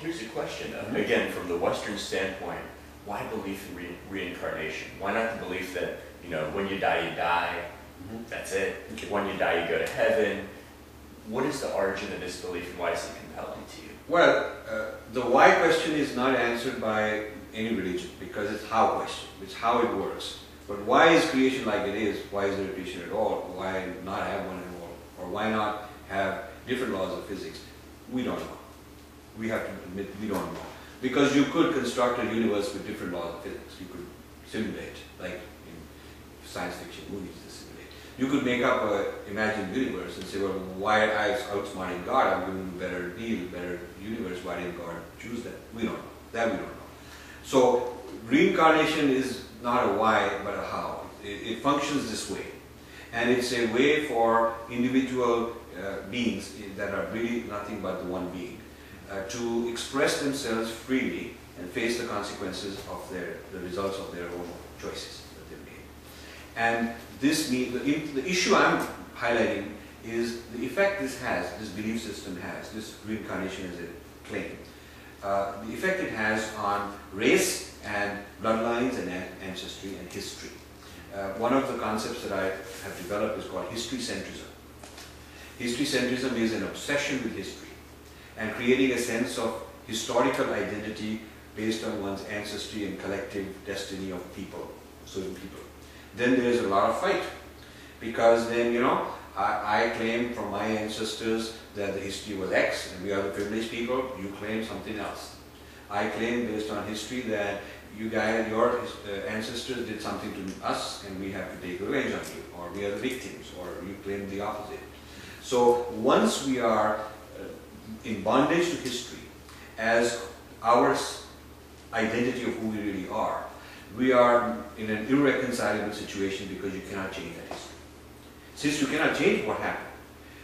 here's a question, again, from the Western standpoint, why belief in reincarnation? Why not the belief that, you know, when you die, that's it. Okay. When you die, you go to heaven. What is the origin of this belief and why is it compelling to you? Well, the why question is not answered by any religion because it's how question. It's how it works. But why is creation like it is? Why is there a creation at all? Why not have one at all? Or why not have different laws of physics? We don't know. We have to admit we don't know. Because you could construct a universe with different laws of physics. You could simulate, like in science fiction movies they simulate. You could make up an imagined universe and say, well, why am I outsmarting God? I'm giving him a better deal, better universe. Why didn't God choose that? We don't know. That we don't know. So reincarnation is not a why, but a how. It functions this way. And it's a way for individual beings that are really nothing but the one being to express themselves freely and face the consequences of the results of their own choices that they've made. And this the issue I'm highlighting is the effect this has, this belief system has, this reincarnation as a claim, the effect it has on race and bloodlines and ancestry and history. One of the concepts that I have developed is called history-centrism. History-centrism is an obsession with history and creating a sense of historical identity based on one's ancestry and collective destiny of people, certain people. Then there is a lot of fight because then, you know, I claim from my ancestors that the history was X and we are the privileged people, you claim something else. I claim based on history that you guys, your ancestors did something to us and we have to take revenge on you, or we are the victims, or you claim the opposite. So once we are in bondage to history as our identity of who we really are, we are in an irreconcilable situation because you cannot change that history. Since you cannot change what happened,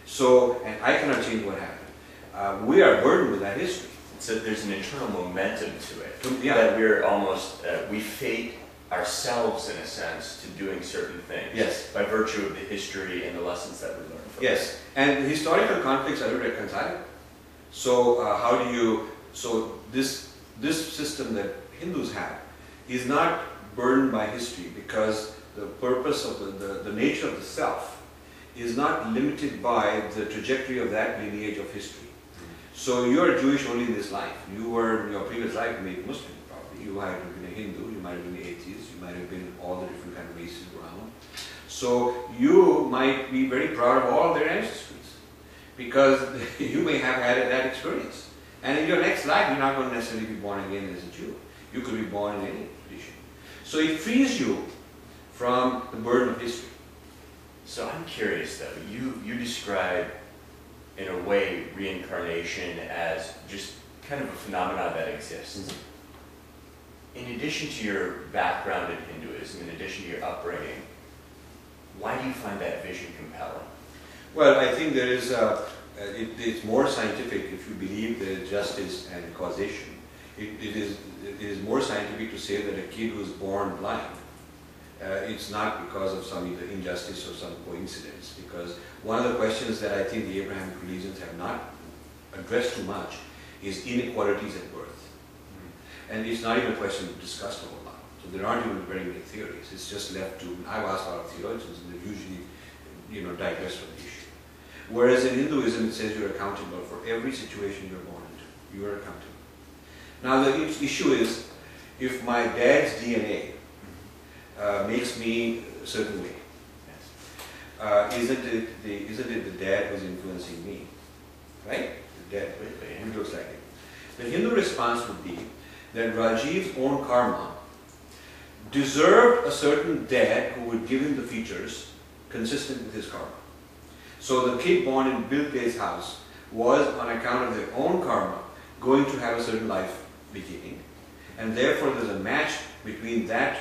so, and I cannot change what happened, we are burdened with that history. So there's an internal momentum to it, Yeah. that we're almost, we fate ourselves in a sense to doing certain things. Yes. By virtue of the history and the lessons that we learn from it. Yes, and the historical conflicts are irreconcilable. So how do you, so this system that Hindus have is not burdened by history because the purpose of the nature of the self is not limited by the trajectory of that lineage of history. So you are Jewish only in this life. You were in your previous life maybe Muslim probably. You might have been a Hindu, you might have been an atheist, you might have been all the different kind of races around. So you might be very proud of all their ancestries because you may have had that experience. And in your next life you're not going to necessarily be born again as a Jew. You could be born in any tradition. So it frees you from the burden of history. So I'm curious though, you describe in a way reincarnation as just kind of a phenomenon that exists. In addition to your background in Hinduism, in addition to your upbringing, why do you find that vision compelling? Well, I think there is it's more scientific if you believe there is justice and causation. It is more scientific to say that a kid who is born blind, it's not because of some either injustice or some coincidence. Because one of the questions that I think the Abrahamic religions have not addressed too much is inequalities at birth. And it's not even a question discussed a whole lot. So there aren't even very many theories. It's just left to, I've asked a lot of theologians and they usually, you know, digress from the issue. Whereas in Hinduism it says you're accountable for every situation you're born into. You are accountable. Now the issue is, if my dad's DNA makes me a certain way, isn't it the dad who's influencing me? Right? The dad, who looks like it. The Hindu response would be that Rajiv's own karma deserved a certain dad who would give him the features consistent with his karma. So the kid born in Bill Gates' house was, on account of their own karma, going to have a certain life beginning, and therefore there's a match between that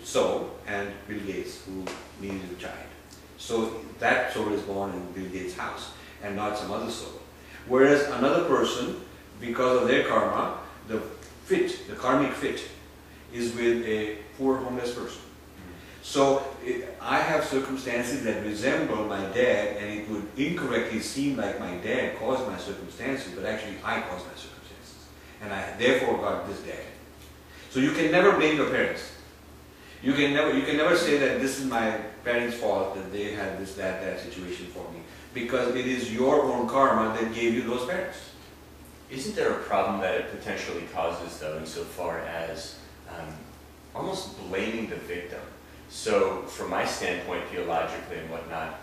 soul and Bill Gates, who needed a child. So that soul is born in Bill Gates' house and not some other soul. Whereas another person, because of their karma, the karmic fit, is with a poor homeless person. So I have circumstances that resemble my dad, and it would incorrectly seem like my dad caused my circumstances, but actually I caused my circumstances. and I therefore got this debt. So you can never blame your parents. You can never say that this is my parents' fault that they had this, that situation for me, because it is your own karma that gave you those parents. Isn't there a problem that it potentially causes, though, insofar as almost blaming the victim? So, from my standpoint, theologically and whatnot,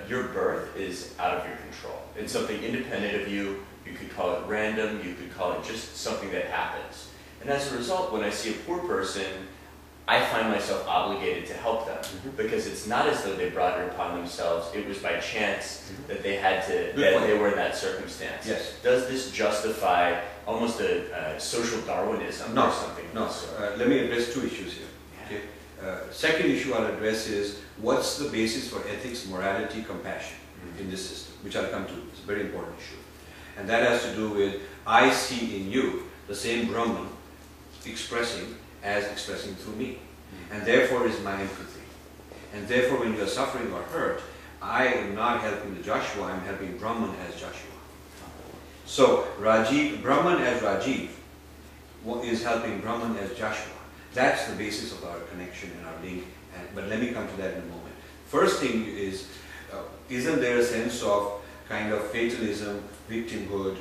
your birth is out of your control. It's something independent of you. You could call it random. You could call it just something that happens. And as a result, when I see a poor person, I find myself obligated to help them, because it's not as though they brought it upon themselves. It was by chance that they had to, that they were in that circumstance. Yes. Does this justify almost a social Darwinism or something? No. Let me address two issues here. Okay. Second issue I'll address is what's the basis for ethics, morality, compassion in this system, which I'll come to. It's a very important issue, and that has to do with I see in you the same Brahman expressing through me, and therefore is my empathy. And therefore, when you are suffering or hurt, I am not helping the Joshua, I'm helping Brahman as Joshua. So Rajiv, Brahman as Rajiv is helping Brahman as Joshua. That's the basis of our connection and our link. But let me come to that in a moment. First thing is, isn't there a sense of kind of fatalism, victimhood,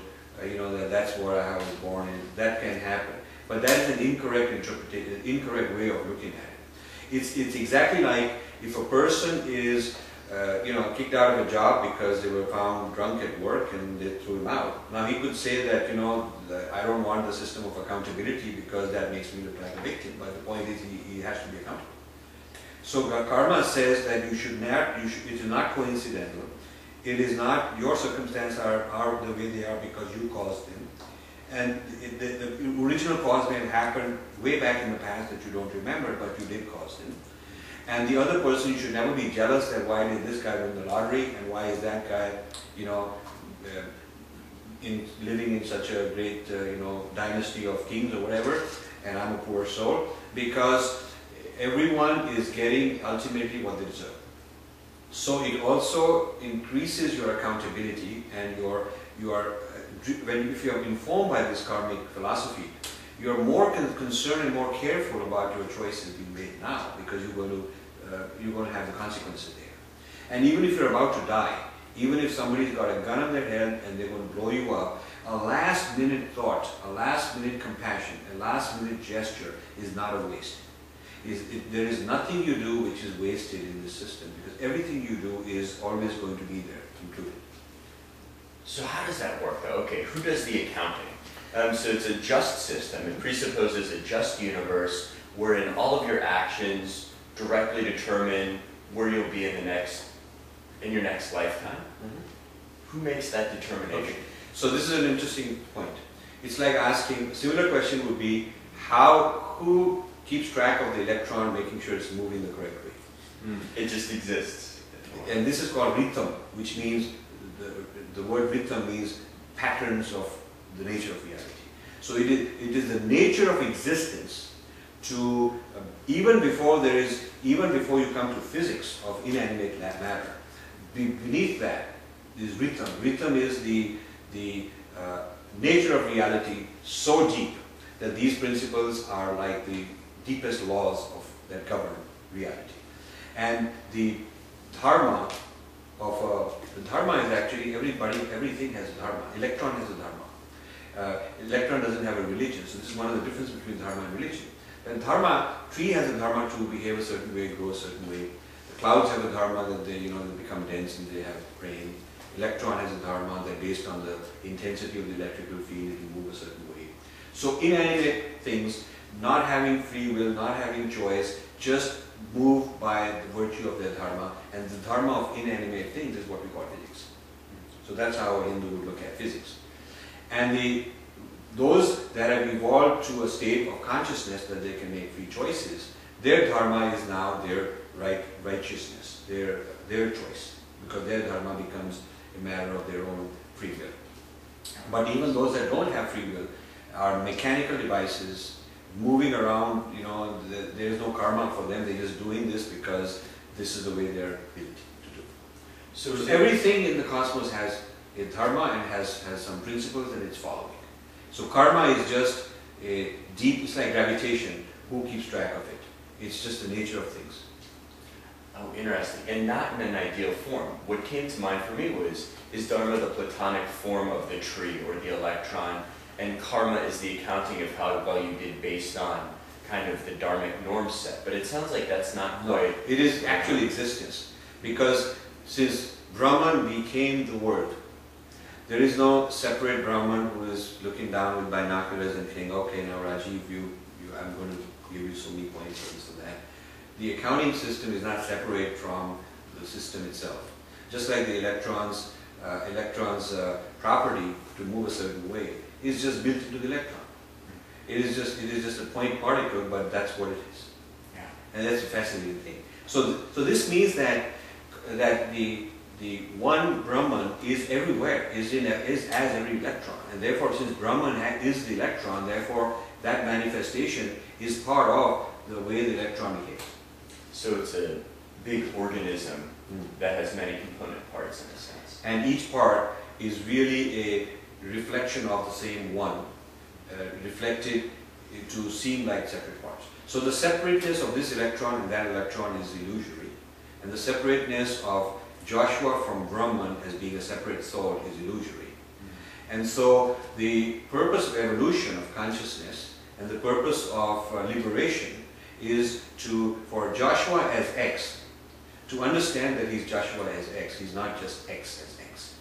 that's what I was born in? That can happen. But that is an incorrect interpretation, incorrect way of looking at it. It's exactly like if a person is, kicked out of a job because they were found drunk at work and they threw him out. Now he could say that, I don't want the system of accountability because that makes me look like a victim. But the point is he has to be accountable. So karma says that it is not coincidental. It is not your circumstances are the way they are because you caused them. And the original cause may have happened way back in the past that you don't remember, but you did cause them. And the other person, you should never be jealous that why did this guy win the lottery and why is that guy, living in such a great, dynasty of kings or whatever, and I'm a poor soul, because everyone is getting ultimately what they deserve. So it also increases your accountability and if you are informed by this karmic philosophy, you are more concerned and more careful about your choices being made now, because you're going to have the consequences there. And even if you're about to die, even if somebody's got a gun on their head and they're going to blow you up, a last minute thought, a last minute compassion, a last minute gesture is not a waste. There is nothing you do which is wasted in this system, because everything you do is always going to be there, included. So how does that work, though? Okay, who does the accounting? So it's a just system. It presupposes a just universe wherein all of your actions directly determine where you'll be in your next lifetime. Who makes that determination? Okay. So this is an interesting point. It's like asking, a similar question would be, who keeps track of the electron, making sure it's moving the correct way? It just exists. And this is called rhythm, which means, the word rhythm means patterns of the nature of reality. So it is the nature of existence to, even before you come to physics of inanimate matter, beneath that is rhythm. Rhythm is the nature of reality so deep that these principles are like the deepest laws that govern reality. And the dharma is actually everything has a dharma. Electron has a dharma. Electron doesn't have a religion, so this is one of the differences between dharma and religion. Then dharma, tree has a dharma to behave a certain way, grow a certain way. The clouds have a dharma that they become dense and they have rain. Electron has a dharma that based on the intensity of the electrical field, it will move a certain way. So inanimate things, not having free will, not having choice, just move by the virtue of their dharma, and the dharma of inanimate things is what we call physics. So that's how a Hindu would look at physics. And those that have evolved to a state of consciousness that they can make free choices, their dharma is now their righteousness, their choice, because their dharma becomes a matter of their own free will. But even those that don't have free will are mechanical devices moving around, there is no karma for them, they're just doing this because this is the way they're built to do. So everything in the cosmos has a dharma and has some principles and it's following. So karma is just a deep, it's like gravitation. Who keeps track of it? It's just the nature of things. Oh, interesting. And not in an ideal form. What came to mind for me was, is dharma the platonic form of the tree or the electron, and karma is the accounting of how well you did based on kind of the dharmic norm set. But it sounds like that's not quite... No, it is actually existence. Because since Brahman became the word, there is no separate Brahman who is looking down with binoculars and saying, okay, now Rajiv, I'm going to give you so many points for this and that. The accounting system is not separate from the system itself. Just like the electron's property to move a certain way is just built into the electron. It is just a point particle, but that's what it is. Yeah. And that's a fascinating thing. So this means that the one Brahman is everywhere, is as every electron, and therefore, since Brahman is the electron, therefore that manifestation is part of the way the electron behaves. So it's a big organism that has many component parts in a sense. And each part is really a reflection of the same one, reflected to seem like separate parts. So the separateness of this electron and that electron is illusory, and the separateness of Joshua from Brahman as being a separate soul is illusory. And so the purpose of evolution of consciousness and the purpose of liberation is for Joshua as X, to understand that he's Joshua as X, he's not just X as X.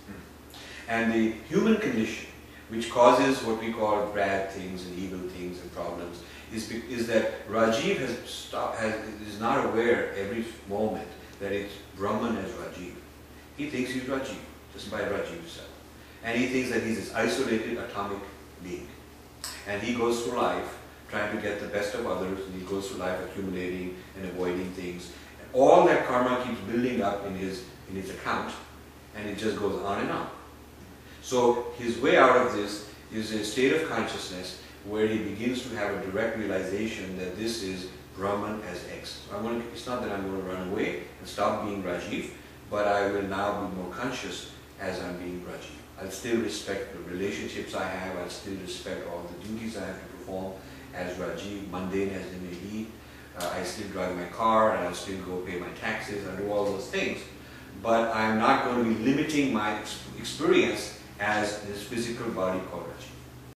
And the human condition, which causes what we call bad things and evil things and problems, is that Rajiv is not aware every moment that it's Brahman as Rajiv. He thinks he's Rajiv, just by Rajiv himself. And he thinks that he's this isolated atomic being. And he goes through life trying to get the best of others, and he goes through life accumulating and avoiding things. And all that karma keeps building up in his account, and it just goes on and on. So his way out of this is a state of consciousness where he begins to have a direct realization that this is Brahman as X. So it's not that I'm going to run away and stop being Rajiv, but I will now be more conscious as I'm being Rajiv. I'll still respect the relationships I have, I'll still respect all the duties I have to perform as Rajiv, mundane as they may be. I still drive my car, and I'll still go pay my taxes, I'll do all those things. But I'm not going to be limiting my experience as this physical body called Rajiv.